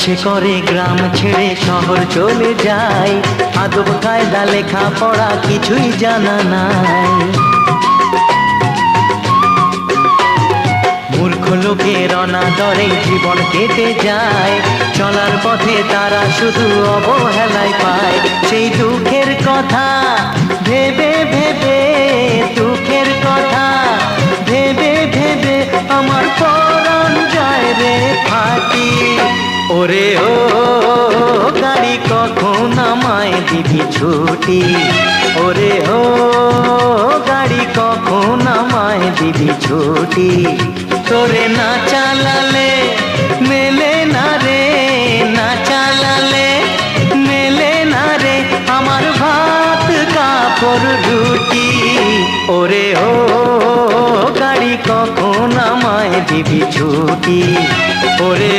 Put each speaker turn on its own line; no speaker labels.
ইচ্ছে করে গ্রাম ছেড়ে শহর চলে যাই, আদব কায়দা লেখা পড়া কিছুই জানা নাই। মূর্খ লোকের অনাদরে জীবন কেটে যায়, চলার পথে তারা শুধু অবহেলায় পায়। সেই দুঃখের কথা ভেবে ভেবে, দুঃখের কথা ভেবে ভেবে আমার পরাণ যায় রে ফাটি। ওরে ও গাড়ি কখন আমায় দিবি ছুটি, ওরে ও গাড়ি কখন আমায় দিবি ছুটি। তোরে না চালালে মেলে না রে, না চালালে মেলে না রে আমার ভাত কাপড় রুটি। ওরে ও গাড়ি কখন আমায় দিবি ছুটি, ওরে